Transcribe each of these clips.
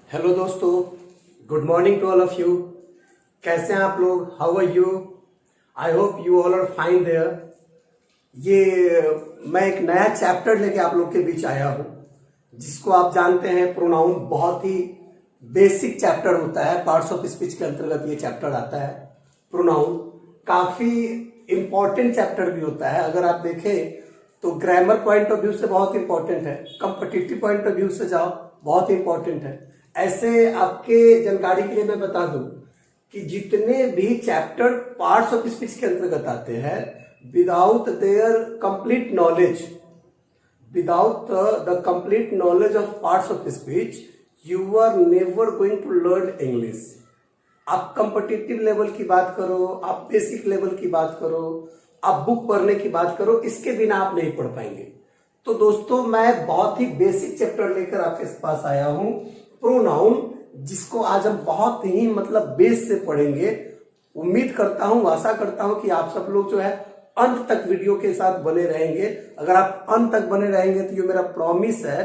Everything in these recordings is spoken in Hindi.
हेलो दोस्तों, good morning to all of you. कैसे हैं आप लोग? How are you? I hope you all are fine there. ये मैं एक नया चैप्टर लेके आप लोग के बीच आया हूं, जिसको आप जानते हैं प्रोनाउन बहुत ही बेसिक चैप्टर होता है। पार्ट्स ऑफ स्पीच के अंतर्गत ये चैप्टर आता है। प्रोनाउन काफी इंपॉर्टेंट चैप्टर भी होता है। अगर आप देखें तो ग्रामर पॉइंट ऑफ व्यू से बहुत इंपॉर्टेंट है, कंपटीटिव पॉइंट ऑफ व्यू से जाओ बहुत इंपॉर्टेंट है। ऐसे आपके जानकारी के लिए मैं बता दूं कि जितने भी चैप्टर पार्ट्स ऑफ स्पीच के अंतर्गत आते हैं, without their complete knowledge, without the complete knowledge of parts of speech, you are never going to learn English. आप कंपटीटिव लेवल की बात करो, आप बेसिक लेवल की बात करो, आप बुक पढ़ने की बात करो, इसके बिना आप नहीं पढ़ पाएंगे। तो दोस्तों, मैं बहुत ही बेसिक चैप्टर लेकर आपके पास आया हूं, प्रोनाउन, जिसको आज हम बहुत ही बेस से पढ़ेंगे। उम्मीद करता हूं, आशा करता हूं कि आप सब लोग जो है अंत तक वीडियो के साथ बने रहेंगे। अगर आप अंत तक बने रहेंगे तो ये मेरा प्रॉमिस है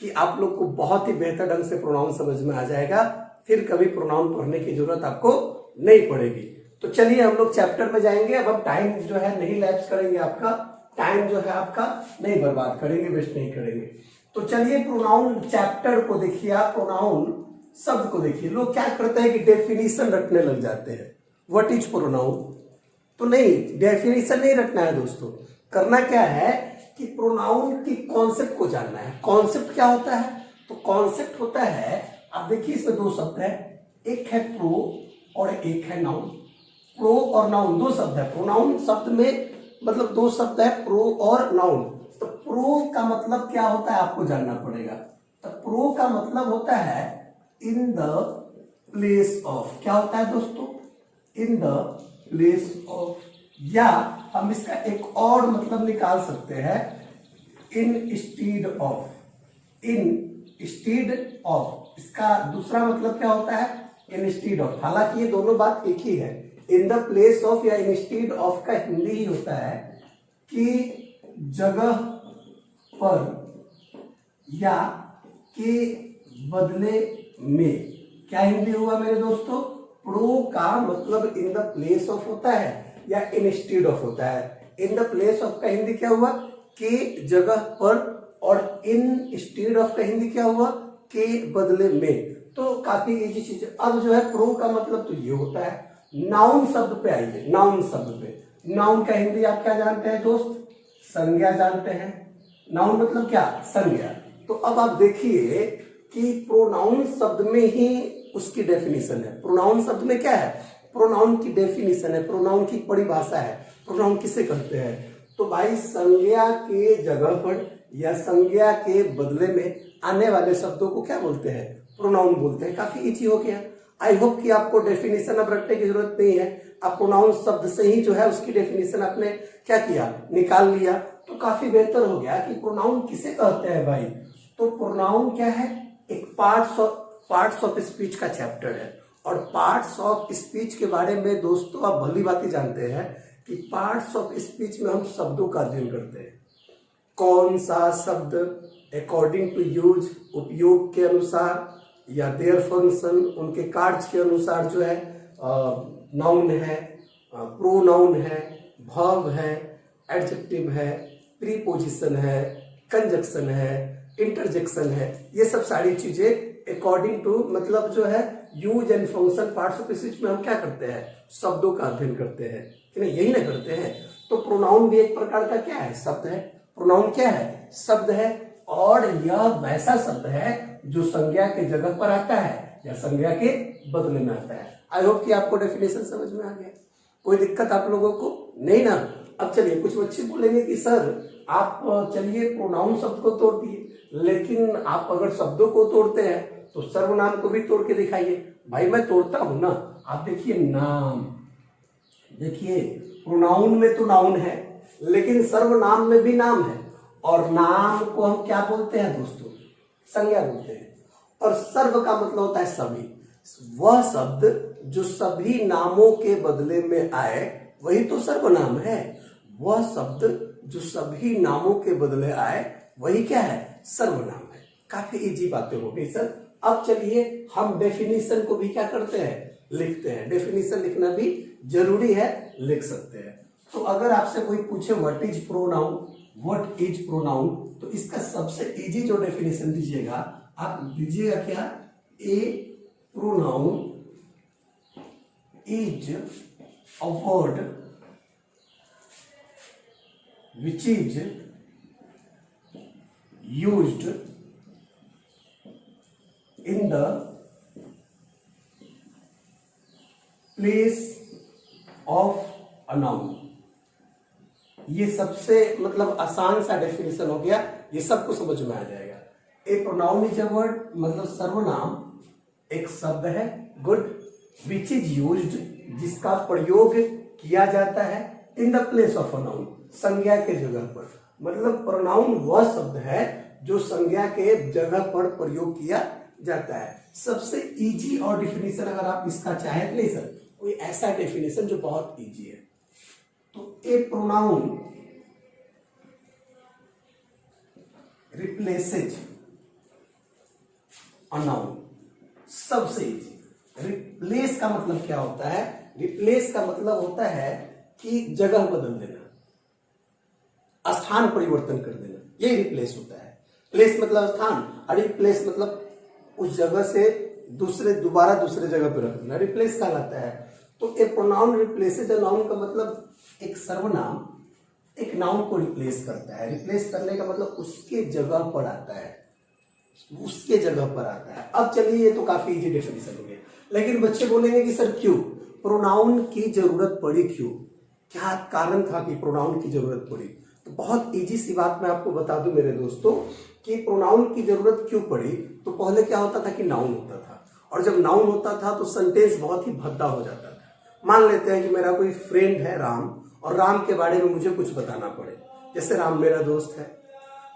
कि आप लोग को बहुत ही बेहतर ढंग से प्रोनाउन समझ में आ जाएगा। फिर कभी प्रोनाउन पढ़ने की जरूरत आपको नहीं पड़ेगी। तो चलिए हम लोग चैप्टर में जाएंगे। अब हम टाइम जो है नहीं लैप्स करेंगे, आपका टाइम जो है आपका नहीं बर्बाद करेंगे, वेस्ट नहीं करेंगे। तो चलिए प्रोनाउन चैप्टर को देखिए। आप प्रोनाउन शब्द को देखिए। लोग क्या करते हैं कि डेफिनेशन रखने लग जाते हैं, व्हाट इज प्रोनाउन। तो नहीं, डेफिनेशन नहीं रखना है दोस्तों। करना क्या है कि प्रोनाउन की कॉन्सेप्ट को जानना है। कॉन्सेप्ट क्या होता है? तो कॉन्सेप्ट होता है, आप देखिए इसमें दो शब्द है, एक है प्रो और एक है नाउन। प्रो और नाउन दो शब्द है। प्रोनाउन शब्द में दो शब्द है, प्रो और नाउन। तो प्रो का मतलब क्या होता है आपको जानना पड़ेगा। तो प्रो का मतलब होता है इन द प्लेस ऑफ। क्या होता है दोस्तों? In the place of. या हम इसका एक और मतलब निकाल सकते हैं, instead of. Instead of, इसका दूसरा मतलब क्या होता है? Instead of. हालांकि ये दोनों बात एक ही है। इन द प्लेस ऑफ या इन स्टीड ऑफ का हिंदी ही होता है कि जगह पर या के बदले में। क्या हिंदी हुआ मेरे दोस्तों? प्रो का मतलब इन द प्लेस ऑफ होता है या इन स्टीड ऑफ होता है। इन द प्लेस ऑफ का हिंदी क्या हुआ? के जगह पर। और इन स्टीड ऑफ का हिंदी क्या हुआ? के बदले में। तो काफी इजी चीज है। अब जो है प्रो का मतलब तो ये होता है। नाउन शब्द पे आइए। नाउन शब्द पे, नाउन का हिंदी आप क्या जानते हैं दोस्त? संज्ञा जानते हैं। नाउन मतलब क्या? संज्ञा। तो अब आप देखिए कि प्रोनाउन शब्द में ही उसकी डेफिनेशन है। प्रोनाउन शब्द में क्या है? प्रोनाउन की डेफिनेशन है, प्रोनाउन की परिभाषा है। प्रोनाउन किसे कहते हैं? तो भाई संज्ञा के जगह पर या संज्ञा के बदले में आने वाले शब्दों को क्या बोलते हैं? प्रोनाउन बोलते हैं। काफी इजी हो गया। आई होप कि आपको डेफिनेशन अब रखने की जरूरत नहीं है। आप प्रोनाउन शब्द से ही जो है उसकी डेफिनेशन आपने क्या किया? निकाल लिया। तो काफी बेहतर हो गया कि प्रोनाउन किसे कहते हैं भाई। तो प्रोनाउन क्या है? एक पार्ट्स ऑफ स्पीच का चैप्टर है। और पार्ट्स ऑफ स्पीच के बारे में दोस्तों आप भली बात जानते हैं कि पार्ट्स ऑफ स्पीच में हम शब्दों का अध्ययन करते हैं। कौन सा शब्द अकॉर्डिंग टू यूज, उपयोग के अनुसार या देयर फंक्शन, उनके कार्य के अनुसार जो है नाउन है, प्रोनाउन है, वर्ब है, एडजेक्टिव है, प्रीपोजिशन है, कंजक्शन है, इंटरजेक्शन है। ये सब सारी चीजें अकॉर्डिंग टू जो है use and function parts of speech में हम क्या करते हैं? शब्दों का अध्ययन करते हैं कि नहीं? यही ना करते हैं। तो प्रोनाउन भी एक प्रकार का क्या है? शब्द है। प्रोनाउन क्या है? शब्द है। और यह वैसा शब्द है जो संज्ञा के जगह पर आता है या संज्ञा के बदले में आता है। आई होप कि आपको डेफिनेशन समझ में आ गया। कोई दिक्कत आप लोगों को नहीं ना? अब चलिए, कुछ बच्चे बोलेंगे कि सर आप चलिए प्रोनाउन शब्द को तोड़ दिए, लेकिन आप अगर शब्दों को तोड़ते हैं तो सर्वनाम को भी तोड़ के दिखाइए। भाई मैं तोड़ता हूं ना। आप देखिए नाम, देखिए प्रोनाउन में तो नाउन है, लेकिन सर्वनाम में भी नाम है। और नाम को हम क्या बोलते हैं दोस्तों? संज्ञा बोलते हैं। और सर्व का मतलब होता है सभी। वह शब्द जो सभी नामों के बदले में आए वही तो सर्वनाम है। वह शब्द जो सभी नामों के बदले आए वही क्या है? सर्वनाम है। काफी इजी बातें हो गई सर। अब चलिए हम डेफिनेशन को भी क्या करते हैं, लिखते हैं। डेफिनेशन लिखना भी जरूरी है, लिख सकते हैं। तो अगर आपसे कोई पूछे what is pronoun, what is pronoun, तो इसका सबसे इजी जो डेफिनेशन दीजिएगा आप दीजिएगा क्या, a pronoun is a word which is used in the place of a noun. ये सबसे मतलब आसान सा डेफिनेशन हो गया, ये सबको समझ में आ जाएगा। ए प्रोनाउन इज अ वर्ड मतलब सर्वनाम एक शब्द है, गुड, विच इज यूज्ड जिसका प्रयोग किया जाता है, इन the place of a noun संज्ञा के जगह पर। मतलब प्रोनाउन वह शब्द है जो संज्ञा के जगह पर प्रयोग किया जाता है। सबसे इजी और डेफिनेशन अगर आप इसका चाहे, नहीं सर कोई ऐसा डेफिनेशन जो बहुत इजी है, तो ए प्रोनाउन रिप्लेसेज अ नाउन। सबसे इजी। रिप्लेस का मतलब क्या होता है, रिप्लेस का मतलब होता है कि जगह बदल देना, स्थान परिवर्तन कर देना, ये रिप्लेस होता है। प्लेस मतलब स्थान और रिप्लेस मतलब उस जगह से दोबारा दूसरे जगह पर रख देना, रिप्लेस कहलाता है। तो ए प्रोनाउन रिप्लेसेज अ नाउन का मतलब एक सर्वनाम एक नाउन को रिप्लेस करता है। रिप्लेस करने का मतलब उसके जगह पर आता है, उसके जगह पर आता है। अब चलिए ये तो काफी इजी डेफिनेशन हो गया, लेकिन बच्चे बोलेंगे कि सर क्यों प्रोनाउन की जरूरत पड़ी, क्यों, क्या कारण था कि प्रोनाउन की जरूरत पड़ी। तो बहुत इजी सी बात मैं आपको बता दूं मेरे दोस्तों कि प्रोनाउन की जरूरत क्यों पड़ी। तो पहले क्या होता था कि नाउन होता था, और जब नाउन होता था तो सेंटेंस बहुत ही भद्दा हो जाता था। मान लेते हैं कि मेरा कोई फ्रेंड है राम, और राम के बारे में मुझे कुछ बताना पड़े, जैसे राम मेरा दोस्त है।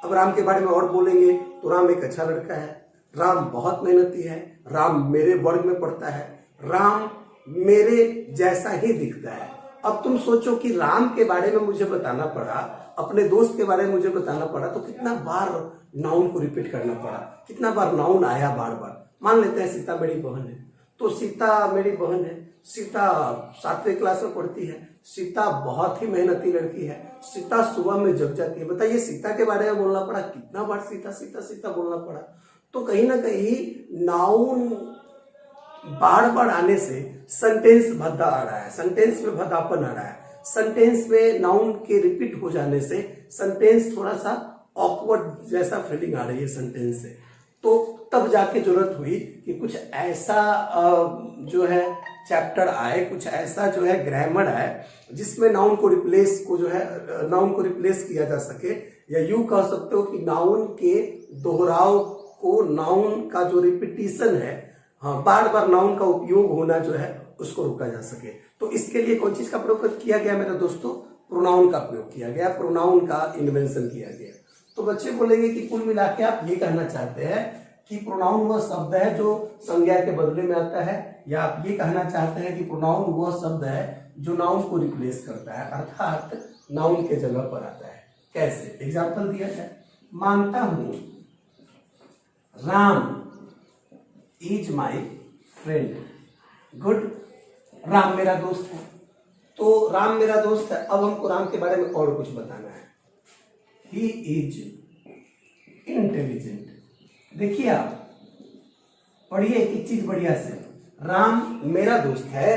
अब राम के बारे में और बोलेंगे तो राम एक अच्छा लड़का है, राम बहुत मेहनती है, राम मेरे वर्ग में पढ़ता है, राम मेरे जैसा ही दिखता है। अब तुम सोचो कि राम के बारे में मुझे बताना पड़ा, अपने दोस्त के बारे में मुझे बताना पड़ा, तो कितना बार नाउन को रिपीट करना पड़ा, कितना बार नाउन आया बार बार। मान लेते हैं सीता मेरी बहन है, तो सीता मेरी बहन है, सीता 7वीं क्लास में पढ़ती है, सीता बहुत ही मेहनती लड़की है, सीता सुबह में जग जाती है। बताइए सीता के बारे में बोलना पड़ा, कितना बार सीता सीता सीता बोलना पड़ा। तो कहीं ना कहीं नाउन बार बार आने से सेंटेंस भद्दा आ रहा है, सेंटेंस में भद्दापन आ रहा है, सेंटेंस में नाउन के रिपीट हो जाने से सेंटेंस थोड़ा सा ऑकवर्ड जैसा फीलिंग आ रही है सेंटेंस से। तो तब जाके जरूरत हुई कि कुछ ऐसा जो है चैप्टर आए, कुछ ऐसा जो है ग्रामर आए जिसमें नाउन को रिप्लेस किया जा सके, या यूं कह सकते हो कि नाउन के दोहराव को, नाउन का जो रिपीटिशन है, हाँ बार बार नाउन का उपयोग होना जो है उसको रोका जा सके। तो इसके लिए कौन चीज का प्रयोग किया गया मेरे दोस्तों, प्रोनाउन का प्रयोग किया गया, प्रोनाउन का इन्वेंशन किया गया। तो बच्चे बोलेंगे कि कुल मिला के आप ये कहना चाहते हैं कि प्रोनाउन वह शब्द है जो संज्ञा के बदले में आता है, या आप ये कहना चाहते हैं कि प्रोनाउन वह शब्द है जो नाउन को रिप्लेस करता है, अर्थात नाउन के जगह पर आता है। कैसे, एग्जाम्पल दिया जाए। मानता हूं Ram is my friend, good, Ram मेरा दोस्त है। तो राम मेरा दोस्त है, अब हमको राम के बारे में और कुछ बताना है। He is intelligent. देखिए आप पढ़िए एक चीज बढ़िया से, राम मेरा दोस्त है,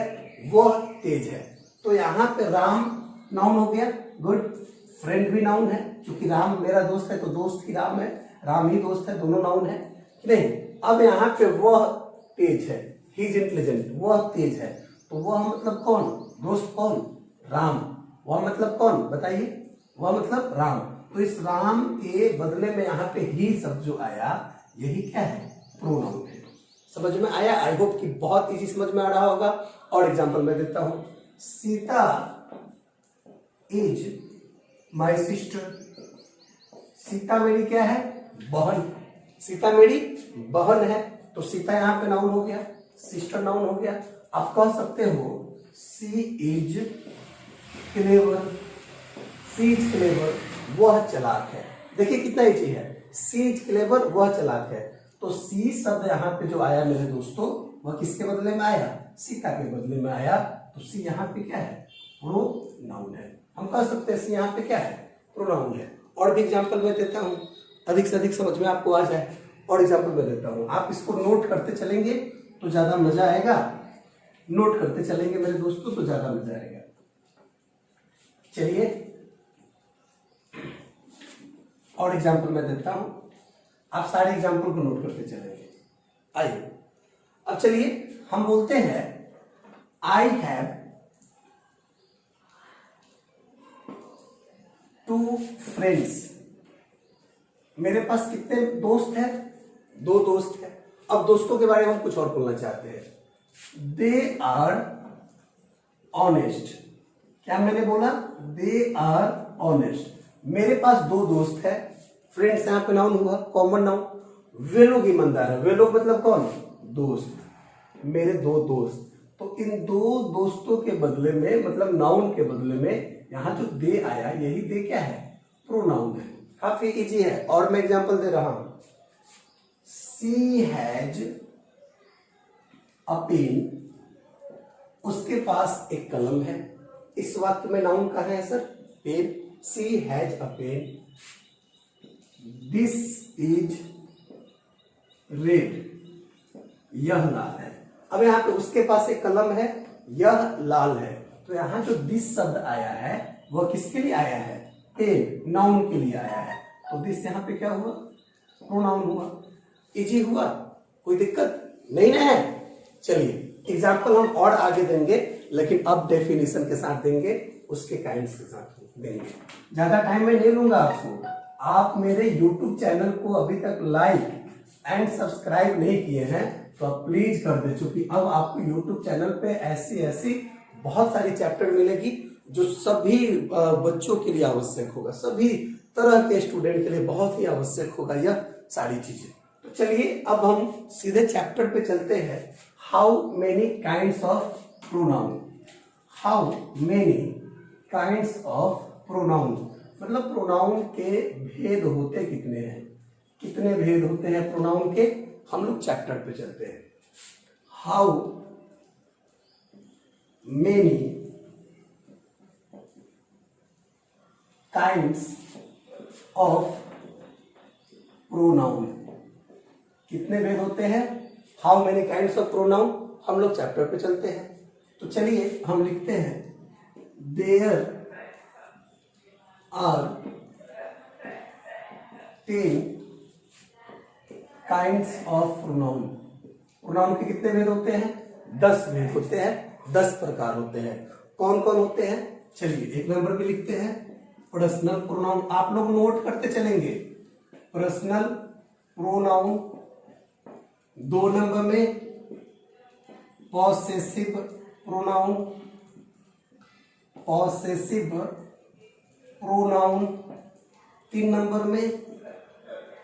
वह तेज है। तो यहां पे राम नाउन हो गया, गुड, फ्रेंड भी नाउन है, क्योंकि राम मेरा दोस्त है तो दोस्त ही राम है, राम ही दोस्त है, दोनों नाउन है नहीं। अब यहाँ पे वह तेज है, ही इज इंटेलिजेंट, वह तेज है, तो वह मतलब कौन, दोस्त कौन, राम। वह मतलब कौन बताइए, वह मतलब राम। तो इस राम के बदले में यहाँ पे ही शब्द जो आया, यही क्या है, प्रोनाउन है। समझ में आया? आई होप कि बहुत इजी समझ में आ रहा होगा। और एग्जांपल मैं देता हूं, Sita is my sister. Sita मेरी क्या है, बहन, सीता मेरी बहन है, तो सीता यहाँ पे नाउन हो गया, सिस्टर नाउन हो गया। आप कह सकते हो she is clever, she is clever, वह चालाक है। देखिए कितना इजी है, सी इज क्लेवर, वह चालाक है। तो सी शब्द यहाँ पे जो आया मेरे दोस्तों, वह किसके बदले में आया? सीता के बदले में आया। तो सी यहाँ पे क्या है? प्रोनाउन है। हम कह सकते हैं सी यहाँ पे क्या है? प्रोनाउन है। और भी एग्जाम्पल मैं देता हूँ, अधिक से अधिक समझ में आपको आ जाए। और एग्जाम्पल मैं देता हूँ, आप इसको नोट करते चलेंगे तो ज्यादा मजा आएगा। नोट करते चलेंगे मेरे दोस्तों तो ज्यादा मजा आएगा। चलिए और एग्जाम्पल मैं देता हूं, आप सारे एग्जाम्पल को नोट करते चलेंगे। आइए अब चलिए हम बोलते हैं आई हैव 2 फ्रेंड्स। मेरे पास कितने दोस्त हैं? 2 दोस्त हैं। अब दोस्तों के बारे में हम कुछ और बोलना चाहते हैं। They are honest. क्या मैंने बोला? They are honest. मेरे पास 2 दोस्त है। फ्रेंड्स यहाँ पे नाउन हुआ, कॉमन नाउन। वे लोग ईमानदार है। वे लोग मतलब कौन? दोस्त। मेरे 2 दोस्त। तो इन 2 दोस्तों के बदले में, मतलब नाउन के बदले में यहाँ जो दे आया, यही दे क्या है? प्रोनाउन है। काफी इजी है। और मैं एग्जांपल दे रहा हूं, सी हैज अ पेन। उसके पास एक कलम है। इस वाक्य में नाउन कहाँ है sir? Pen. She has a pen. This is red. यह लाल है। अब यहाँ पे उसके पास एक कलम है, यह लाल है। तो यहाँ जो दिस शब्द आया है वह किसके लिए आया है? पेन, नाउन के लिए आया है। तो दिस यहाँ पे क्या हुआ? प्रोनाउन हुआ। इजी हुआ, कोई दिक्कत नहीं ना है। चलिए एग्जाम्पल हम और आगे देंगे, लेकिन अब डेफिनेशन के साथ देंगे, उसके काइंड्स के साथ देंगे। ज्यादा टाइम मैं नहीं लूंगा आपको। आप मेरे YouTube चैनल को अभी तक लाइक एंड सब्सक्राइब नहीं किए हैं तो आप प्लीज कर दे, क्योंकि अब आपको YouTube चैनल पे ऐसी बहुत सारी चैप्टर मिलेगी जो सभी बच्चों के लिए आवश्यक होगा, सभी तरह के स्टूडेंट के लिए बहुत ही आवश्यक होगा यह सारी चीजें। तो चलिए अब हम सीधे चैप्टर पे चलते हैं। How many kinds of pronoun. How many kinds of pronoun, मतलब प्रोनाउन के भेद होते कितने हैं? कितने भेद होते हैं प्रोनाउन के? हम लोग चैप्टर पे चलते हैं। How many kinds of pronoun. कितने भेद होते हैं? How many kinds of pronoun. हम लोग चैप्टर पे चलते हैं। तो चलिए हम लिखते हैं there are 10 kinds of pronoun. Pronoun के कितने भेद होते हैं? 10 भेद होते हैं, 10 प्रकार होते हैं। कौन कौन होते हैं? चलिए 1 नंबर पे लिखते हैं पर्सनल प्रोनाउन। आप लोग नोट करते चलेंगे। Personal pronoun. 2 नंबर में possessive pronoun. Possessive pronoun. 3 number में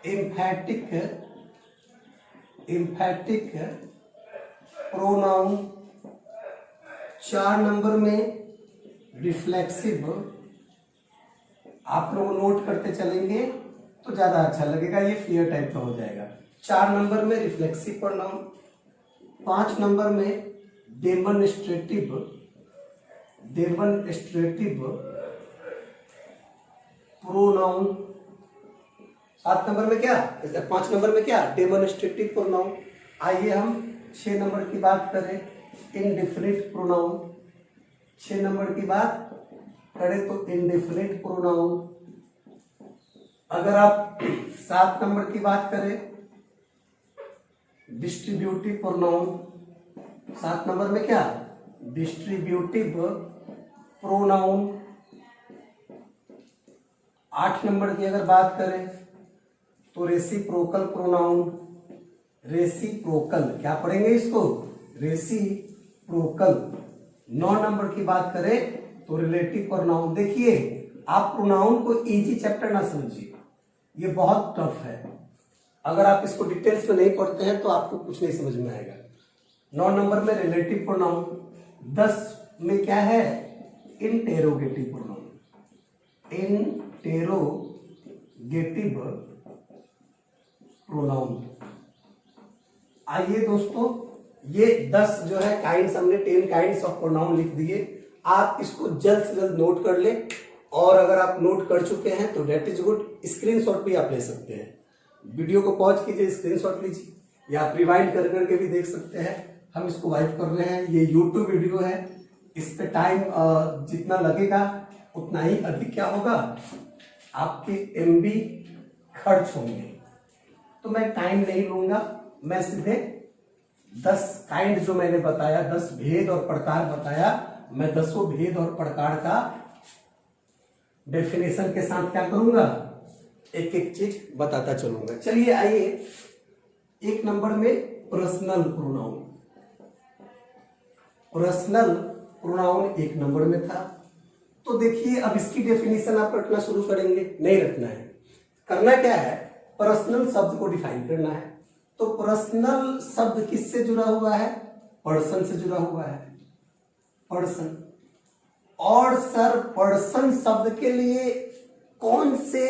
एम्फैटिक प्रोनाउन। 4 नंबर में रिफ्लेक्सिव। आप लोग नोट करते चलेंगे तो ज्यादा अच्छा लगेगा, ये फ्लियर टाइप का हो जाएगा। 4 नंबर में रिफ्लेक्सिव प्रोनाउन। 5 नंबर में डेमोन्स्ट्रेटिव प्रोनाउन। 7 नंबर में क्या? 5 नंबर में क्या? Demonstrative pronoun. आइए हम 6 नंबर की बात करें, इंडेफिनिट प्रोनाउन। 6 नंबर की बात करें तो इंडेफिनिट प्रोनाउन। अगर आप 7 नंबर की बात करें डिस्ट्रीब्यूटिव प्रोनाउन। 7 नंबर में क्या? Distributive pronoun. 8 नंबर की अगर बात करें तो रेसिप्रोकल प्रोनाउन। रेसिप्रोकल, क्या पढ़ेंगे इसको? रेसिप्रोकल। 9 नंबर की बात करें तो रिलेटिव प्रोनाउन। देखिए आप प्रोनाउन को इजी चैप्टर ना समझिए, ये बहुत टफ है। अगर आप इसको डिटेल्स में नहीं पढ़ते हैं तो आपको कुछ नहीं समझ में आएगा। 9 नंबर में रिलेटिव प्रोनाउन। 10 में क्या है? Interrogative pronoun. Interrogative pronoun. आइए दोस्तों, ये 10 जो है काइंड्स, हमने 10 काइंड्स ऑफ प्रोनाउन लिख दिए। आप इसको जल्द से जल्द नोट कर ले, और अगर आप नोट कर चुके हैं तो डेट इज गुड। स्क्रीनशॉट भी आप ले सकते हैं, वीडियो को पॉज कीजिए, स्क्रीनशॉट लीजिए, या आप रिवाइंड कर करके भी देख सकते हैं। हम इसको वाइप कर रहे हैं, ये यूट्यूब वीडियो है, इस पे टाइम जितना लगेगा उतना ही अधिक क्या होगा, आपके एमबी खर्च होंगे। तो मैं टाइम नहीं लूंगा, मैं सीधे 10 काइंड जो मैंने बताया, 10 भेद और प्रकार बताया, मैं 10 भेद और प्रकार का डेफिनेशन के साथ क्या करूंगा, एक एक चीज बताता चलूंगा। चलिए आइए, 1 नंबर में personal pronoun. Personal pronoun 1 number में था। तो देखिए, अब इसकी डेफिनेशन आप रखना शुरू करेंगे, नहीं रखना है। करना क्या है, पर्सनल शब्द को डिफाइन करना है। तो पर्सनल शब्द किससे जुड़ा हुआ है, पर्सन से जुड़ा हुआ है, पर्सन। और सर पर्सन शब्द के लिए कौन से,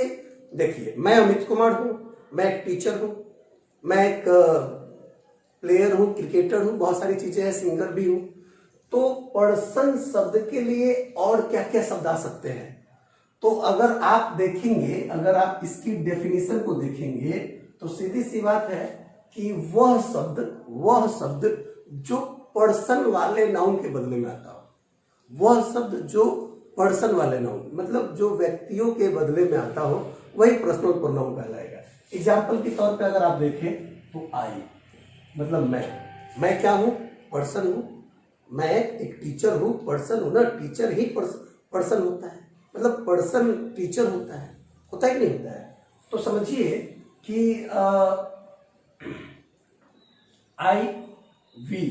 देखिए मैं अमित कुमार हूं, मैं एक टीचर हूं, मैं एक प्लेयर हूं, क्रिकेटर हूं, बहुत सारी चीजें हैं, सिंगर भी हूं। तो पर्सन शब्द के लिए और क्या क्या शब्द आ सकते हैं। तो अगर आप देखेंगे, अगर आप इसकी डेफिनेशन को देखेंगे तो सीधी सी बात है कि वह शब्द जो पर्सन वाले नाउन के बदले में आता हो, वह शब्द जो पर्सन वाले नाउन मतलब जो व्यक्तियों के बदले में आता हो, वही पर्सनल प्रोनाउन कहलाएगा। एग्जाम्पल के तौर पे अगर आप देखें तो आई मतलब मैं क्या हूं, पर्सन हूं। मैं एक टीचर हूं, पर्सन हूं ना, टीचर ही पर्सन होता है, मतलब पर्सन टीचर होता है कि नहीं होता है। तो समझिए कि I, we,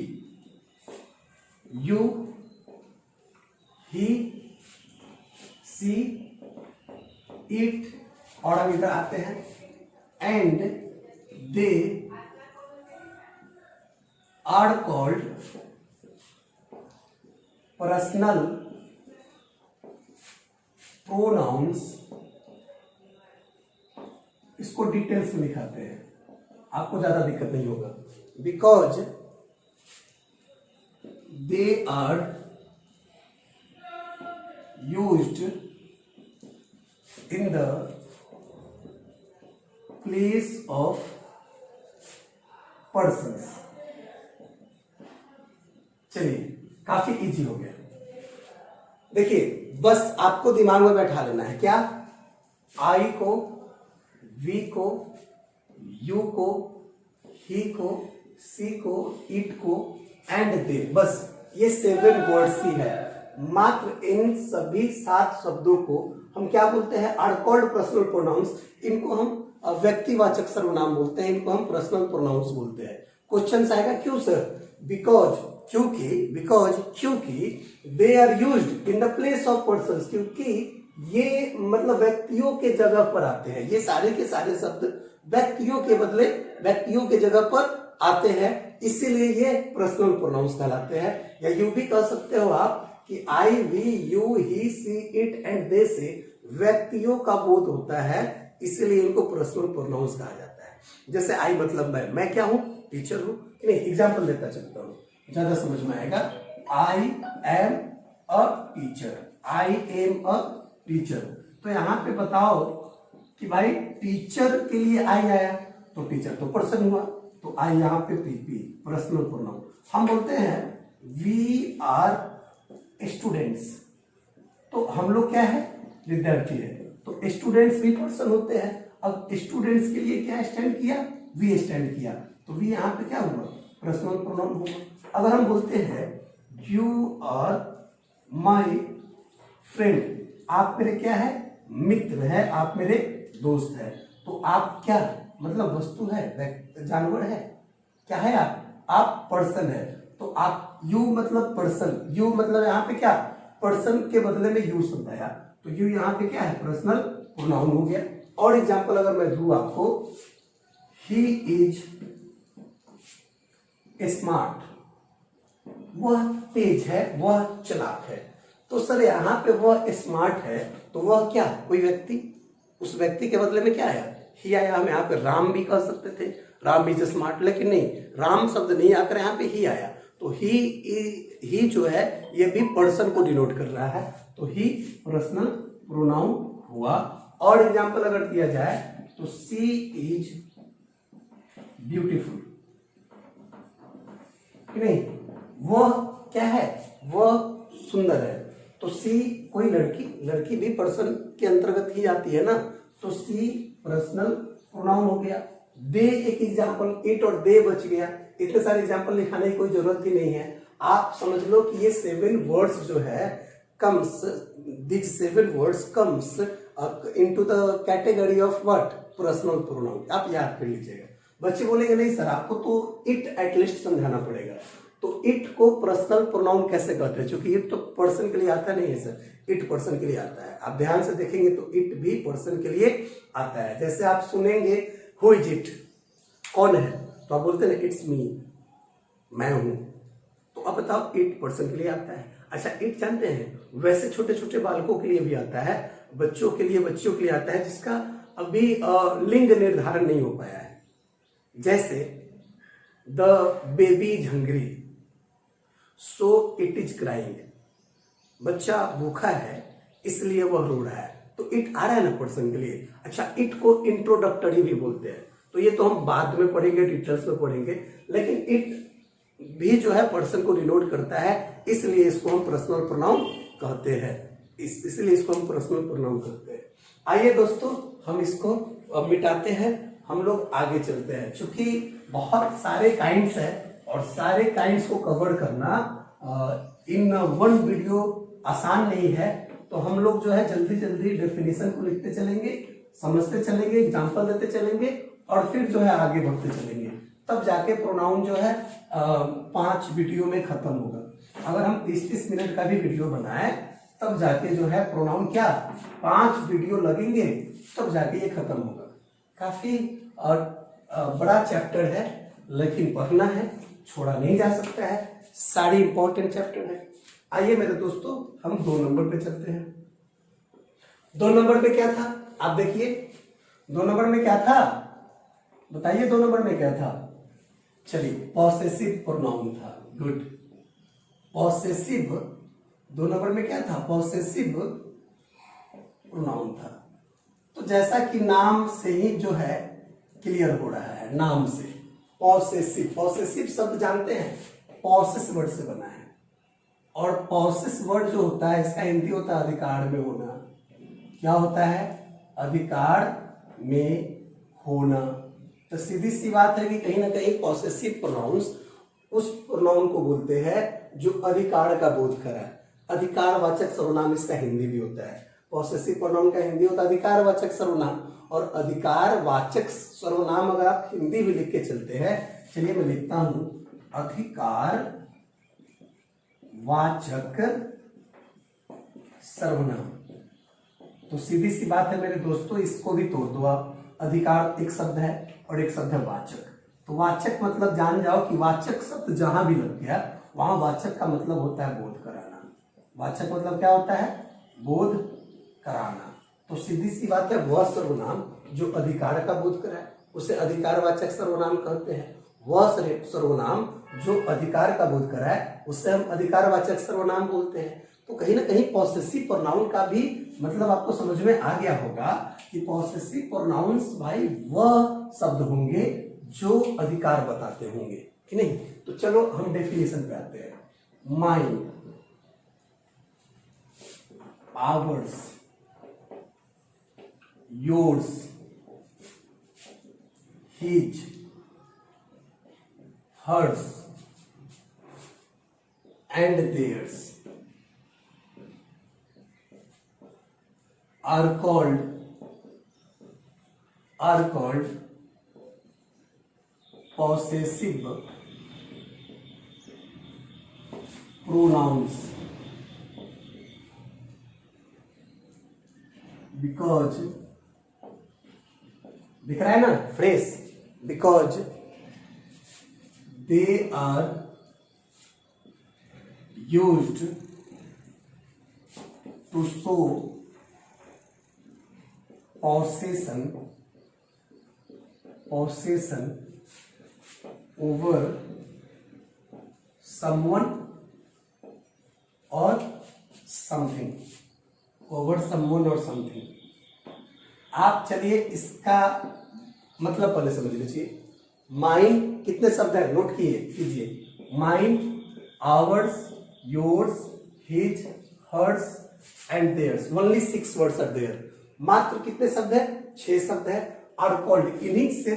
you, he, she, it, और हम इधर आते हैं, and they are called personal pronouns. इसको डिटेल्स में दिखाते हैं, आपको ज्यादा दिक्कत नहीं होगा। Because they are used in the place of persons. चलिए, काफी इजी हो गया। देखिए, बस आपको दिमाग में बैठा लेना है क्या, आई को, वी को, यू को, ही को, सी को, इट को, एंड दे, बस ये 7 वर्ड्स ही है। मात्र इन सभी 7 शब्दों को हम क्या बोलते हैं, आर कॉल्ड पर्सनल प्रोनाउंस। इनको हम व्यक्तिवाचक सर्वनाम बोलते हैं, इनको हम पर्सनल प्रोनाउंस बोलते हैं। क्वेश्चन आएगा क्यों सर, बिकॉज क्योंकि they are used in the place of persons, क्योंकि ये मतलब व्यक्तियों के जगह पर आते हैं। ये सारे के सारे शब्द व्यक्तियों के बदले व्यक्तियों के जगह पर आते हैं, इसीलिए ये पर्सनल प्रोनाउंस कहलाते हैं। या यूं भी कह सकते हो आप कि I, we, you, he, she, it and they से व्यक्तियों का बोध होता है, इसीलिए इनको पर्सनल प्रोनाउंस कहा जाता है। जैसे आई मतलब मैं क्या हूं, टीचर हूं। नहीं, एग्जाम्पल देता चलता हूं, ज्यादा समझ में आएगा। I am a teacher, I am a teacher. तो यहां पे बताओ कि भाई टीचर के लिए आई आया, तो टीचर तो पर्सन हुआ, तो आई यहां पे पीपी, पर्सनल प्रोनाउन। हम बोलते हैं वी आर स्टूडेंट्स, तो हम लोग क्या है, विद्यार्थी है, तो स्टूडेंट्स भी पर्सन होते हैं। अब स्टूडेंट्स के लिए क्या स्टैंड किया, वी स्टैंड किया, तो वी यहां पे क्या हुआ, पर्सनल प्रोनाउन हुआ। अगर हम बोलते हैं यू आर माई फ्रेंड, आप मेरे क्या है, मित्र है, आप मेरे दोस्त है, तो आप क्या मतलब वस्तु है, जानवर है, क्या है आप पर्सन है। तो आप यू मतलब पर्सन, यू मतलब यहाँ पे क्या, पर्सन के बदले में यू शब्द आया, तो यू यहाँ पे क्या है, पर्सनल प्रोनाउन हो गया। और एग्जांपल अगर मैं दूं आपको, ही इज स्मार्ट, वह तेज है, वह चालाक है। तो सर यहाँ पे वह स्मार्ट है, तो वह क्या, कोई व्यक्ति, उस व्यक्ति के बदले में क्या है, ही आया। हम यहाँ पे राम भी कह सकते थे, राम इज स्मार्ट, लेकिन नहीं, राम शब्द नहीं आकर यहाँ पे ही आया। तो ही जो है ये भी पर्सन को डिनोट कर रहा है, तो ही पर्सनल प्रोनाउन हुआ। और एग्जाम्पल अगर दिया जाए तो सी इज ब्यूटीफुल, नहीं, वह क्या है, वह सुंदर है। तो सी कोई लड़की, लड़की भी पर्सन के अंतर्गत ही आती है ना, तो सी पर्सनल प्रोनाउन हो गया। दे एक एग्जाम्पल, इट और दे बच गया। इतने सारे एग्जाम्पल लिखाने की कोई जरूरत ही नहीं है। आप समझ लो कि ये 7 वर्ड्स जो है comes, this 7 words comes into the category of what, personal pronoun. आप याद कर लीजिएगा। बच्चे बोलेंगे नहीं सर आपको तो इट एटलीस्ट समझाना पड़ेगा। तो इट को पर्सनल प्रोनाउन कैसे कहते हैं, क्योंकि इट तो पर्सन के लिए आता नहीं है सर, इट पर्सन के लिए आता है। आप ध्यान से देखेंगे तो इट भी पर्सन के लिए आता है। जैसे आप सुनेंगे हु इज इट, कौन है, तो आप बोलते हैं इट्स मी, मैं हूं। तो अब बताओ इट पर्सन के लिए आता है। अच्छा, इट जानते हैं वैसे छोटे छोटे बालकों के लिए भी आता है, बच्चों के लिए, बच्चियों के लिए आता है जिसका अभी लिंग निर्धारण नहीं हो पाया है। जैसे the baby is hungry so it is crying, बच्चा भूखा है इसलिए वह रो रहा है। तो इट आ रहा है ना पर्सन के लिए। अच्छा, इट को इंट्रोडक्टरी भी बोलते हैं, तो ये तो हम बाद में पढ़ेंगे, डिटेल्स में पढ़ेंगे, लेकिन इट भी जो है पर्सन को डिनोट करता है, इसलिए इसको हम पर्सनल प्रोनाउन कहते हैं। इसलिए इसको हम पर्सनल प्रोनाउन कहते हैं। आइए दोस्तों, हम इसको अब मिटाते हैं, हम लोग आगे चलते हैं। चूंकि बहुत सारे काइंड्स है और सारे काइंड्स को कवर करना इन वन वीडियो आसान नहीं है, तो हम लोग जो है जल्दी जल्दी डेफिनेशन को लिखते चलेंगे, समझते चलेंगे, एग्जाम्पल देते चलेंगे और फिर जो है आगे बढ़ते चलेंगे। तब जाके प्रोनाउन जो है 5 वीडियो में खत्म होगा। अगर हम 30-30 मिनट का भी वीडियो बनाए तब जाके जो है प्रोनाउन क्या 5 वीडियो लगेंगे, तब जाके ये खत्म होगा। काफी बड़ा चैप्टर है, लेकिन पढ़ना है, छोड़ा नहीं जा सकता है, सारी इंपॉर्टेंट चैप्टर है। आइए मेरे दोस्तों, हम 2 नंबर पे चलते हैं। 2 नंबर पे क्या था, आप देखिए 2 नंबर में क्या था, बताइए 2 नंबर में क्या था। चलिए, पॉसेसिव प्रोनाउन था। गुड, पॉसेसिव 2 नंबर में क्या था, पॉसेसिव प्रोनाउन था। तो जैसा कि नाम से ही जो है क्लियर हो रहा है, नाम से पॉसेसिव, पॉसेसिव शब्द जानते हैं, पॉसेस वर्ड से बना है। और पॉसेस वर्ड जो होता है इसका हिंदी होता है अधिकार में होना। क्या होता है, अधिकार में होना। तो सीधी सी बात है कि कहीं ना कहीं पॉसेसिव प्रोनाउंस उस प्रोनाउन को बोलते हैं जो अधिकार का बोध करा है। अधिकारवाचक सर्वनाम इसका हिंदी भी होता है। पॉसेसिव प्रोनाउन का हिंदी होता है अधिकारवाचक सर्वनाम, और अधिकारवाचक सर्वनाम अगर आप हिंदी भी लिख के चलते हैं, चलिए मैं लिखता हूं अधिकारवाचक सर्वनाम। तो सीधी सी बात है मेरे दोस्तों, इसको भी तोड़ दो आप। अधिकार एक शब्द है और एक शब्द है वाचक। तो वाचक मतलब जान जाओ कि वाचक शब्द जहां भी लग गया वहां वाचक का मतलब होता है बोध कराना। वाचक मतलब क्या होता है, बोध कराना। तो सीधी सी बात है, वह सर्वनाम जो अधिकार का बोध कराए उसे अधिकारवाचक सर्वनाम कहते हैं। वह सर्वनाम जो अधिकार का बोध कराए उससे हम अधिकारवाचक सर्वनाम बोलते हैं। तो कहीं ना कहीं पॉसेसिव प्रोनाउन का भी मतलब आपको समझ में आ गया होगा कि पॉसेसिव प्रोनाउंस भाई वह शब्द होंगे जो अधिकार बताते होंगे, कि नहीं। तो चलो हम डेफिनेशन पे आते हैं। Mine, ours, yours, his, hers and theirs are called possessive pronouns because, दिख रहा है ना phrase, because they are used to show possession possession over someone or something, over someone or something। आप चलिए इसका मतलब पहले समझ लीजिए। माइंड कितने शब्द है, नोट कीजिए। Mine, ours, yours, his, hers and theirs, only 6 words are there. मात्र कितने शब्द है, 6 शब्द है। आर कॉल्ड, इन्हीं से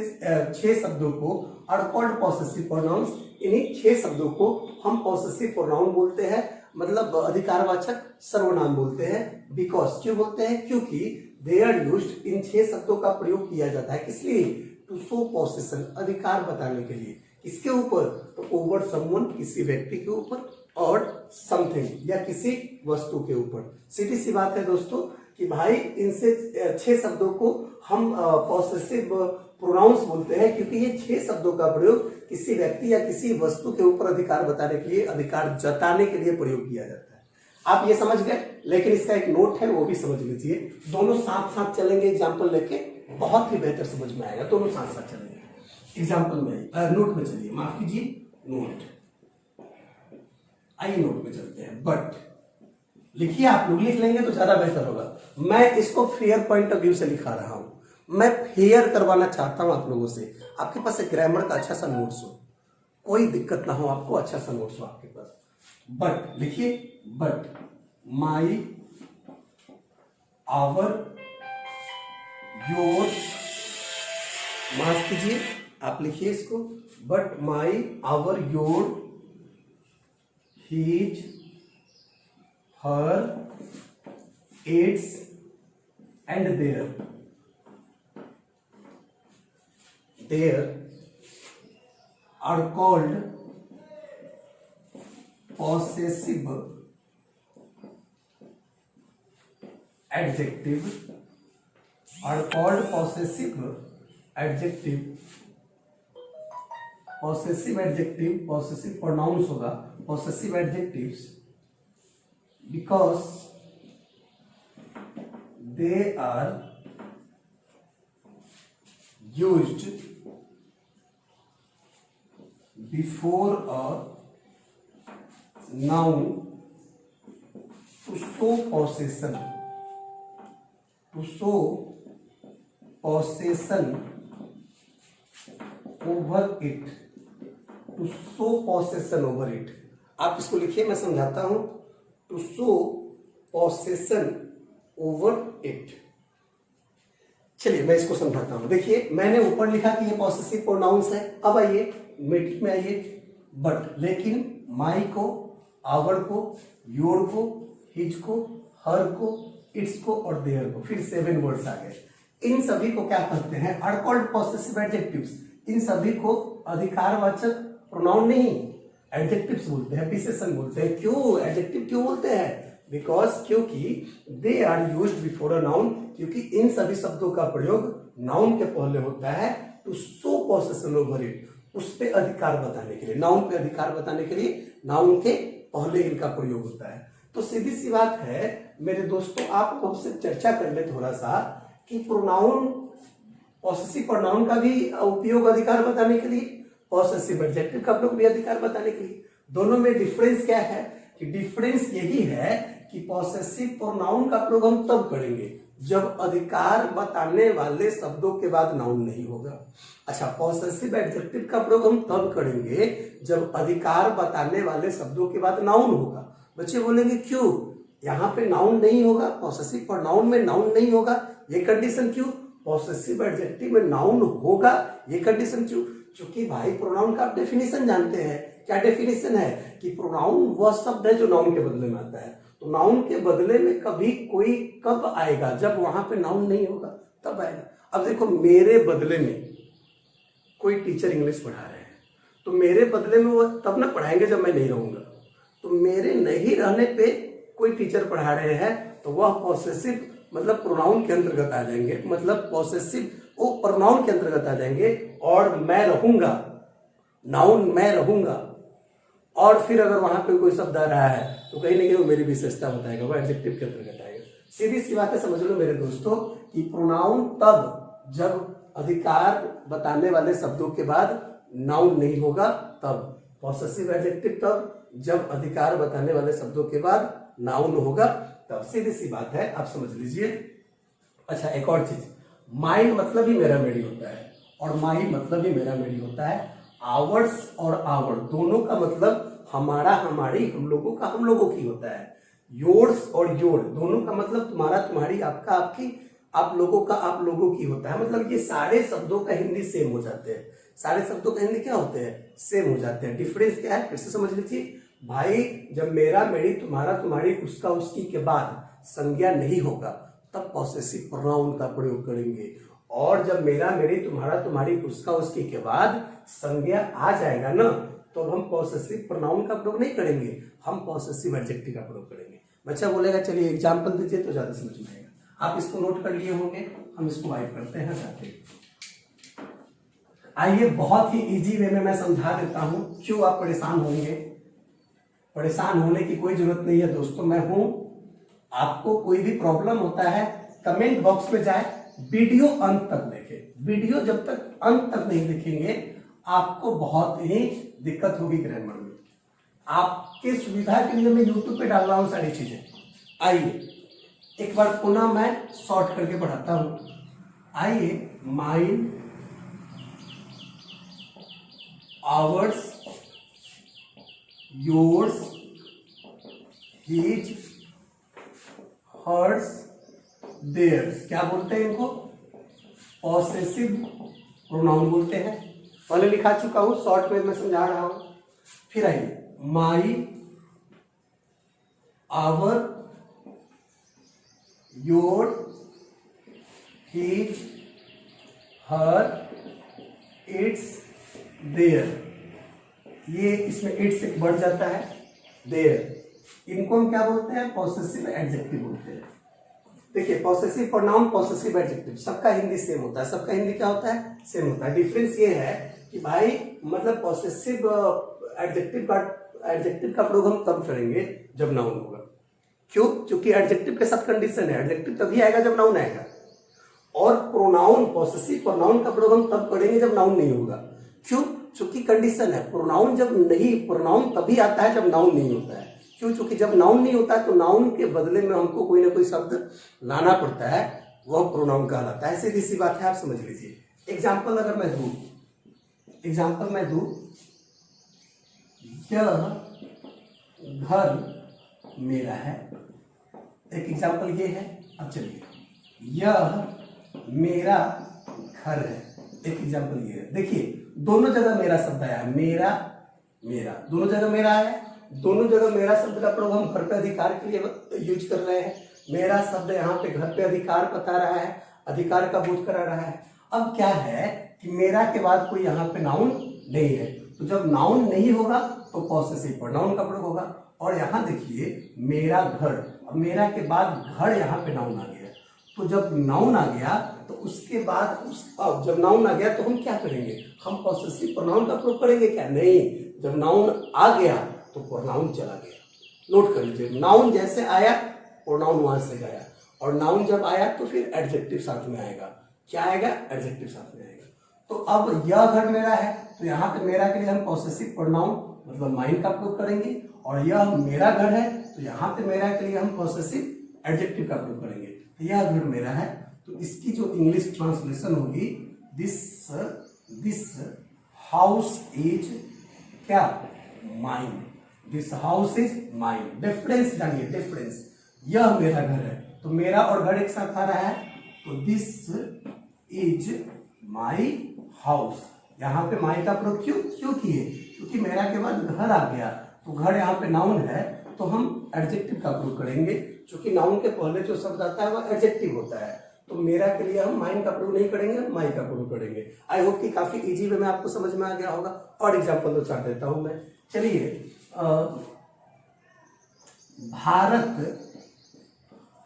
6 शब्दों को आर कॉल्ड पॉसेसिव प्रोनाउंस, इन्हीं 6 शब्दों को हम पॉसेसिव प्रोनाउन बोलते हैं, मतलब अधिकारवाचक सर्वनाम बोलते हैं। बिकॉज, क्यों बोलते हैं, क्योंकि दे आर यूज्ड, इन 6 शब्दों का प्रयोग किया जाता है किस लिए, टू शो पोसेशन, अधिकार बताने के लिए। किसके ऊपर, तो ओवर समवन, किसी व्यक्ति के ऊपर, और समथिंग या किसी वस्तु के ऊपर। सीधी सी बात है दोस्तों कि भाई इनसे 6 शब्दों को हम पॉसेसिव प्रोनाउंस बोलते हैं, क्योंकि ये 6 शब्दों का प्रयोग किसी व्यक्ति या किसी वस्तु के ऊपर अधिकार बताने के लिए, अधिकार जताने के लिए प्रयोग किया जाता है। आप ये समझ गए, लेकिन इसका एक नोट है वो भी समझ लीजिए। दोनों साथ साथ चलेंगे, एग्जाम्पल लेके बहुत ही बेहतर समझ में आएगा। दोनों साथ साथ चलेंगे। एग्जाम्पल में, नोट में चलिए, माफ कीजिए, नोट, आइए नोट में चलते हैं। बट लिखिए, आप लोग लिख लेंगे तो ज्यादा बेहतर होगा। मैं इसको फेयर पॉइंट ऑफ व्यू से लिखा रहा हूं, मैं फेयर करवाना चाहता हूं आप लोगों से। आपके पास एक ग्रामर का अच्छा सा नोट्स हो, कोई दिक्कत ना हो आपको, अच्छा सा नोट्स हो आपके पास। बट लिखिए, बट माई, आवर, योर, माफ कीजिए, आप लिखिए इसको, but my, our, your, his, her, its and their are called possessive adjective, are called possessive adjective, possessive pronouns होगा, possessive adjectives, because they are used before a noun to show possession, over it, to show possession over it। आप इसको लिखिए, मैं समझाता हूं। To show possession over it। चलिए मैं इसको समझाता हूं। देखिए, मैंने ऊपर लिखा कि ये पॉसेसिव प्रोनाउंस है। अब आइए मीटिंग में आइए। बट, लेकिन माई को, आवर को, योर को, हिज को, हर को, इट्स को और देयर को, फिर 7 वर्ड्स आ गए। इन सभी को क्या कहते हैं, आर कॉल्ड पॉसेसिव एडजेक्टिव्स। इन सभी को अधिकारवाचक प्रोनाउन नहीं, एडजेक्टिव्स बोलते हैं, विशेषण बोलते हैं। क्यों एडजेक्टिव क्यों बोलते हैं, बिकॉज, क्योंकि they are used before a noun, क्योंकि इन सभी शब्दों का प्रयोग नाउन के पहले होता है। To show possession over it, उस पे अधिकार बताने के लिए, नाउन पे अधिकार बताने के लिए नाउन के पहले इनका प्रयोग होता है। तो सीधी सी बात है मेरे दोस्तों, आप हमसे चर्चा कर ले थोड़ा सा कि प्रोनाउन, पॉसेसिव प्रोनाउन का भी उपयोग अधिकार बताने के लिए, पॉसेसिव एडजेक्टिव का प्रयोग भी अधिकार बताने के लिए। दोनों में डिफरेंस क्या है, कि डिफरेंस यही है कि पॉसेसिव प्रोनाउन का प्रयोग हम तब करेंगे जब अधिकार बताने वाले शब्दों के बाद नाउन नहीं होगा। अच्छा, पॉसेसिव एडजेक्टिव का प्रयोग हम तब करेंगे जब अधिकार बताने वाले शब्दों के बाद नाउन होगा। बच्चे बोलेंगे क्यों, यहाँ पे नाउन नहीं होगा, पॉसेसिव प्रोनाउन में नाउन नहीं होगा, ये कंडीशन क्यों, पॉसेसिव एडजेक्टिव में नाउन होगा, ये कंडीशन क्यों? क्योंकि भाई प्रोनाउन का आप डेफिनेशन जानते हैं। क्या डेफिनेशन है, कि प्रोनाउन वह शब्द है जो नाउन के बदले में आता है। तो नाउन के बदले में कभी कोई कब आएगा, जब वहां पे नाउन नहीं होगा तब आएगा। अब देखो, मेरे बदले में कोई टीचर इंग्लिश पढ़ा रहे हैं, तो मेरे बदले में वो तब ना पढ़ाएंगे जब मैं नहीं रहूंगा। तो मेरे नहीं रहने पे कोई टीचर पढ़ा रहे हैं, तो वह पॉसेसिव मतलब प्रोनाउन के अंतर्गत आ जाएंगे, मतलब पॉसेसिव वो प्रोनाउन के अंतर्गत आ जाएंगे। और मैं रहूंगा, नाउन मैं रहूंगा, और फिर अगर वहां पे कोई शब्द आ रहा है तो कहीं ना कहीं वो मेरी विशेषता बताएगा, वो एडजेक्टिव के अंतर्गत आएगा। सीधी सी बात है, समझ लो मेरे दोस्तों कि प्रोनाउन तब जब अधिकार बताने वाले शब्दों के बाद नाउन नहीं होगा तब। पॉसेसिव एडजेक्टिव तब जब अधिकार बताने वाले शब्दों के बाद नाउन होगा तब। सीधी सी बात है, आप समझ लीजिए। अच्छा, एक और चीज, माइन मतलब ही मेरा मेरी होता है और माई मतलब ही मेरा मेरी होता है। आवर्स और आवर दोनों का मतलब हमारा हमारी, हम लोगों का हम लोगों की होता है। योर्स और योर दोनों का मतलब तुम्हारा तुम्हारी, आपका आपकी, आप लोगों का आप लोगों की होता है। मतलब ये सारे शब्दों का हिंदी सेम हो जाते हैं। सारे शब्दों का हिंदी क्या होते हैं? सेम हो जाते हैं। डिफरेंस क्या है फिर से समझ लीजिए भाई। जब मेरा मेरी तुम्हारा तुम्हारी उसका उसकी के बाद संज्ञा नहीं होगा तब पॉसेसिव प्रोनाउन का प्रयोग करेंगे, और जब मेरा मेरी तुम्हारा तुम्हारी उसका उसकी के बाद संज्ञा आ जाएगा ना तो हम पॉसेसिव प्रोनाउन का प्रयोग नहीं करेंगे, हम पॉसेसिव एडजेक्टिव का प्रयोग करेंगे। बच्चा बोलेगा चलिए एग्जाम्पल दीजिए तो ज्यादा समझ में आएगा। आप इसको नोट कर लिए होंगे, हम इसको वाइप करते हैं जाके। आइए बहुत ही इजी वे में मैं समझा देता हूं, क्यों आप परेशान होंगे। परेशान होने की कोई जरूरत नहीं है दोस्तों, मैं हूं। आपको कोई भी प्रॉब्लम होता है कमेंट बॉक्स में जाए, वीडियो अंत तक देखें। वीडियो जब तक अंत तक नहीं देखेंगे आपको बहुत ही दिक्कत होगी ग्रामर में। आपके सुविधा के लिए मैं यूट्यूब पे डाल रहा हूं सारी चीजें। आइए एक बार पुनः मैं शॉर्ट करके पढ़ाता हूं। आइए, mine, ours, yours, his, hers, theirs, क्या बोलते हैं इनको? पॉसेसिव प्रोनाउन बोलते हैं। पहले लिखा चुका हूं, शॉर्ट में मैं समझा रहा हूं। फिर आइए, my, our, your, his, her, its, their. ये इसमें इट से बढ़ जाता है देयर। इनको हम क्या बोलते हैं? पॉसेसिव एडजेक्टिव बोलते हैं। देखिए, पॉसेसिव प्रोनाउन, पॉसेसिव एडजेक्टिव सबका हिंदी सेम होता है। सबका हिंदी क्या होता है? सेम होता है। डिफरेंस ये है कि भाई मतलब पॉसेसिव एडजेक्टिव का प्रयोग हम तब करेंगे जब नाउन होगा। क्यों? क्योंकि एडजेक्टिव के साथ कंडीशन है, एडजेक्टिव तभी आएगा जब नाउन आएगा। और प्रोनाउन, पॉसेसिव प्रोनाउन का प्रयोग हम तब करेंगे जब नाउन नहीं होगा। क्यों? क्योंकि कंडीशन है, प्रोनाउन जब नहीं, प्रोनाउन तभी आता है जब नाउन नहीं होता है। क्यों? क्योंकि जब नाउन नहीं होता है तो नाउन के बदले में हमको कोई ना कोई शब्द लाना पड़ता है, वह प्रोनाउन कहलाता है। सीधी सी बात है, आप समझ लीजिए। एग्जाम्पल अगर मैं दूं, यह घर मेरा है। एक एग्जाम्पल ये है। अब चलिए, यह मेरा घर है। एक एग्जाम्पल ये है। देखिए, दोनों जगह मेरा शब्द आया, मेरा मेरा, दोनों जगह मेरा है। दोनों जगह मेरा शब्द का प्रयोग हम घर पे अधिकार के लिए यूज कर रहे हैं। मेरा शब्द यहाँ पे घर पे अधिकार बता रहा है, अधिकार का बोध करा रहा है। अब क्या है कि मेरा के बाद कोई यहाँ पे नाउन नहीं है, तो जब नाउन नहीं होगा तो पॉसेसिव प्रोनाउन का प्रयोग होगा। और यहाँ देखिए, मेरा घर, अब मेरा के बाद घर यहाँ पे नाउन आ गया। तो जब नाउन आ गया तो उसके बाद जब नाउन आ गया तो हम क्या करेंगे? हम पॉसेसिव प्रोनाउन का प्रयोग करेंगे क्या? नहीं, जब नाउन आ गया तो प्रोनाउन चला गया। नोट कर लीजिए, नाउन जैसे आया प्रोनाउन वहां से गया, और नाउन जब आया तो फिर एडजेक्टिव साथ में आएगा। क्या आएगा? एडजेक्टिव साथ में आएगा। तो अब यह घर मेरा है, तो यहाँ पे मेरा के लिए हम पॉसेसिव प्रोनाउन मतलब माइन का प्रयोग करेंगे, और यह मेरा घर है तो यहाँ पे मेरा के लिए हम पॉसेसिव एडजेक्टिव का प्रयोग करेंगे। तो यह घर मेरा है, तो इसकी जो इंग्लिश ट्रांसलेशन होगी, दिस हाउस इज क्या? Mine. This house is mine. Difference जानिए, डिफरेंस। यह मेरा घर है, तो मेरा और घर एक साथ आ रहा है, तो दिस इज माई हाउस। यहाँ पे माई का प्रयोग क्यों किए? क्योंकि मेरा के बाद घर आ गया, तो घर यहाँ पे नाउन है, तो हम एडजेक्टिव का प्रयोग करेंगे। क्योंकि नाउन के पहले जो शब्द आता है वह एडजेक्टिव होता है, तो मेरा के लिए हम माइन का प्रयोग नहीं करेंगे, माई का प्रयोग करेंगे। आई होप कि काफी इजी वे में आपको समझ में आ गया होगा। और एग्जाम्पल दो चार देता हूं मैं। चलिए, भारत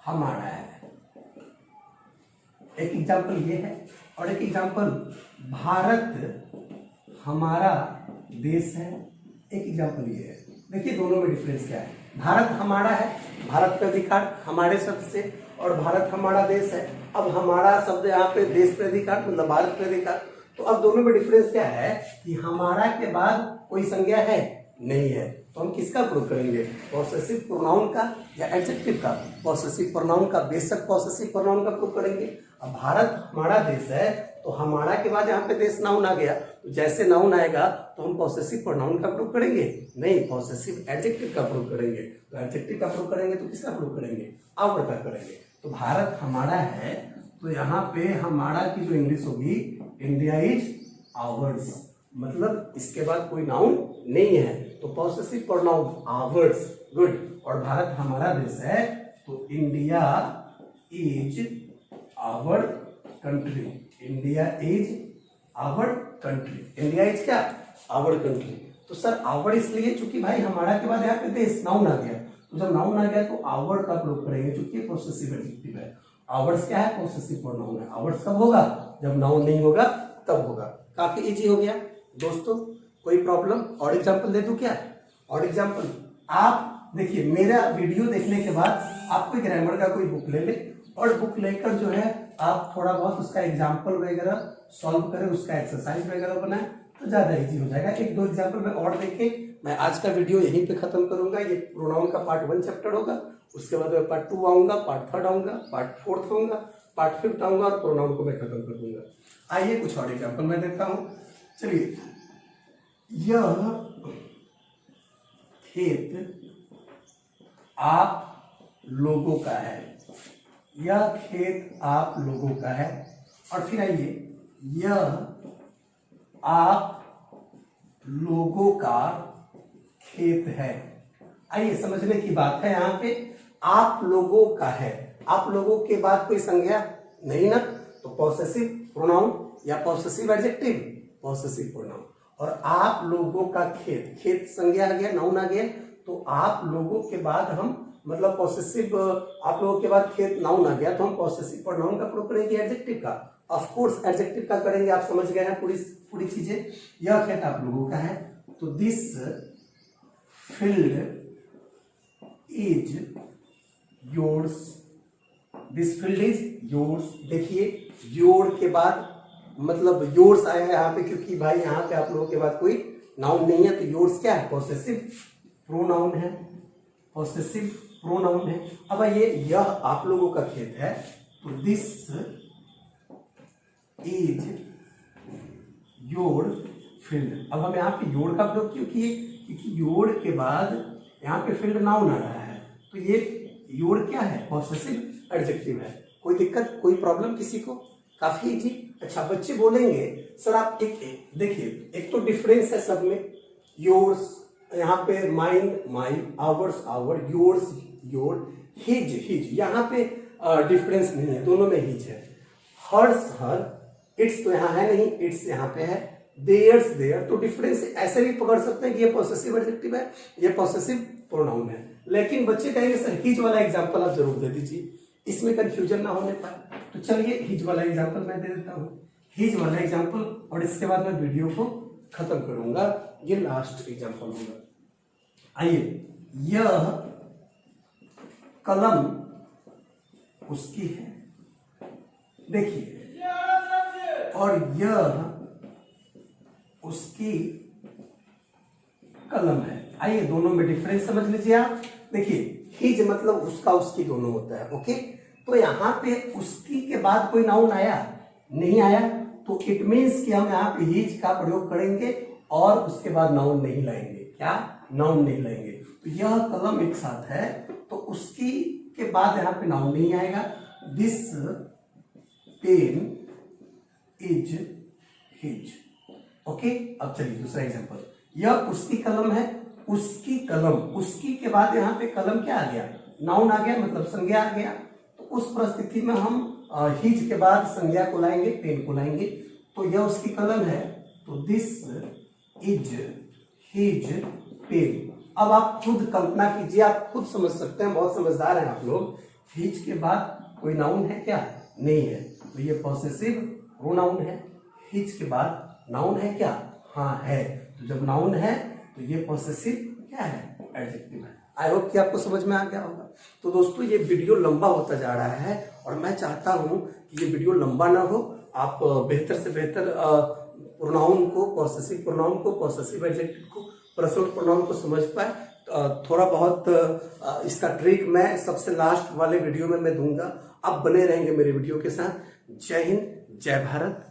हमारा है, एक एग्जाम्पल ये है। और एक एग्जाम्पल, भारत हमारा देश है। एक एग्जाम्पल ये है। देखिए दोनों में डिफरेंस क्या है। भारत हमारा है, भारत का अधिकार हमारे शब्द से, और भारत हमारा देश है। अब हमारा शब्द यहाँ पे देश प्रेदिकाट मतलब भारत प्रेदिकाट, तो अब दोनों में डिफरेंस क्या है कि हमारा के बाद कोई संज्ञा है नहीं है, तो हम किसका प्रयोग करेंगे, पॉसेसिव प्रोनाउन का या एडजेक्टिव का, पॉसेसिव प्रोनाउन का, बेशक पॉसेसिव प्रोनाउन का प्रयोग करेंगे। अब भारत हमारा देश है तो हमारा के बाद यहाँ पे देश नाउन आ गया, तो जैसे नाउन आएगा तो हम पॉसेसिव प्रोनाउन का प्रयोग करेंगे नहीं, पॉसेसिव एडजेक्टिव का प्रयोग करेंगे। तो एडजेक्टिव का प्रयोग करेंगे तो किसका प्रयोग करेंगे, आवर का करेंगे। तो भारत हमारा है तो यहाँ पे हमारा की जो इंग्लिश होगी इंडिया इज आवर्स, मतलब इसके बाद कोई नाउन नहीं है तो पॉसेसिव प्रोनाउन आवर्स, गुड। और भारत हमारा देश है तो India is our country, India is our country, India is क्या, आवर कंट्री। तो सर आवर इसलिए चूंकि भाई हमारा के बाद यहाँ पे देश नाउन आ गया, तो जब नाउन आ गया तो आवर का प्रयोग करेंगे चूंकि पॉसेसिव एडजेक्टिव है। आवर्स क्या है, पॉसेसिव प्रोनाउन है। आवर्स कब होगा, जब नाउन नहीं होगा तब होगा। काफी इजी हो गया दोस्तों, कोई प्रॉब्लम। और एग्जांपल दे दूं क्या, और एग्जांपल आप देखिए, मेरा वीडियो देखने के बाद आप कोई ग्रामर का कोई बुक ले ले और बुक लेकर जो है आप थोड़ा बहुत उसका एग्जाम्पल वगैरह सॉल्व करें, उसका एक्सरसाइज वगैरह बनाएं तो ज्यादा इजी हो जाएगा। एक दो एग्जाम्पल में और देखे मैं आज का वीडियो यहीं पे खत्म करूंगा। ये प्रोनाउन का पार्ट 1 चैप्टर होगा, उसके बाद मैं पार्ट 2 आऊंगा, पार्ट 3 आऊंगा, पार्ट 4 आऊंगा, पार्ट 5 आऊंगा और प्रोनाउन को मैं खत्म कर दूंगा। आइए कुछ और एग्जाम्पल मैं देता हूं। चलिए, यह खेत आप लोगों का है, यह खेत आप लोगों का है। और फिर आइए, यह आप लोगों का खेत है। आइए समझने की बात है, यहाँ पे आप लोगों का है, आप लोगों के बाद कोई संज्ञा नहीं ना, तो पॉसेसिव प्रोनाउन या पॉसेसिव एडजेक्टिव, पॉसेसिव प्रोनाउन। और आप लोगों का खेत, खेत संज्ञा आ गया, नाउन आ गया, तो आप लोगों के बाद हम मतलब पॉसेसिव, आप लोगों के बाद खेत नाउन आ गया तो हम पॉसेसिव प्रोनाउन का प्रयोग करेंगे एडजेक्टिव का, ऑफ कोर्स एडजेक्टिव का करेंगे। आप समझ गए हैं पूरी चीजें। यह खेत आप लोगों का है तो this field is yours, this field is yours. देखिए, योर के बाद मतलब योर्स आया है यहाँ पे, क्योंकि भाई यहाँ पे आप लोगों के बाद कोई नाउन नहीं है, तो योर्स क्या है, पॉसेसिव प्रोनाउन है, पॉसेसिव प्रोनाउन है। अब ये यह आप लोगों का खेत है तो दिस इज योर फील्ड। अब हम यहाँ पे योर का प्रयोग क्यों किए, क्योंकि योर के बाद यहाँ पे फील्ड नाउन आ रहा है, तो ये योर क्या है, पॉसेसिव एडजेक्टिव है। कोई दिक्कत, कोई प्रॉब्लम किसी को, काफी इजी। अच्छा, बच्चे बोलेंगे सर आप एक देखिए, एक तो डिफरेंस है सब में, योर्स यहाँ पे mine my, ours our, yours your, his his, यहाँ पे डिफरेंस नहीं है, दोनों में हिज है। हर्स हर, इट्स तो यहाँ है नहीं, इट्स यहाँ पे है, देयर्स देयर, तो डिफरेंस ऐसे भी पकड़ सकते हैं कि ये पॉसेसिव एडजेक्टिव है, ये पॉसेसिव प्रोनाउन है। लेकिन बच्चे कहेंगे सर हिज वाला एग्जांपल आप जरूर दे दीजिए, इसमें कंफ्यूजन ना होने पाए। तो चलिए हिज वाला एग्जांपल मैं दे देता हूँ, हिज वाला एग्जांपल, और इसके बाद मैं वीडियो को खत्म करूंगा, ये लास्ट एग्जांपल होगा। आइए, यह कलम उसकी है, देखिए, और यह उसकी कलम है। आइए दोनों में डिफरेंस समझ लीजिए आप। देखिए, हिज मतलब उसका उसकी दोनों होता है, ओके। तो यहाँ पे उसकी के बाद कोई नाउन आया नहीं आया, तो इट मीन्स कि हम यहाँ पे हिज का प्रयोग करेंगे और उसके बाद नाउन नहीं लाएंगे। क्या, नाउन नहीं लाएंगे। तो यह कलम एक साथ है तो उसकी के बाद यहाँ पे नाउन नहीं आएगा। This pen is his, okay. अब चलिए दूसरा एग्जांपल, यह उसकी कलम है, उसकी कलम, उसकी के बाद यहाँ पे कलम क्या आ गया, नाउन आ गया, मतलब संज्ञा आ गया। तो उस परिस्थिति में हम हिज के बाद संज्ञा को लाएंगे, पेन को लाएंगे। तो यह उसकी कलम है तो दिस इज हिज पेन। अब आप खुद कल्पना कीजिए, आप खुद समझ सकते हैं, बहुत समझदार हैं आप लोग। हिज के बाद कोई नाउन है क्या, नहीं है, तो ये पॉसेसिव प्रोनाउन है। हिज के बाद नाउन है क्या, हाँ है। तो जब नाउन है तो ये पॉसेसिव क्या है, एडजेक्टिव है। आई होप कि आपको समझ में आ गया होगा। तो दोस्तों ये वीडियो लंबा होता जा रहा है और मैं चाहता हूं कि ये वीडियो लंबा ना हो, आप बेहतर से बेहतर प्रोनाउन को, पॉसेसिव प्रोनाउन को, पॉसेसिव एडजेक्टिव को, पर्सनल प्रोनाउन को समझ पाए। थोड़ा बहुत इसका ट्रिक मैं सबसे लास्ट वाले वीडियो में मैं दूंगा। आप बने रहेंगे मेरे वीडियो के साथ। जय हिंद, जय भारत।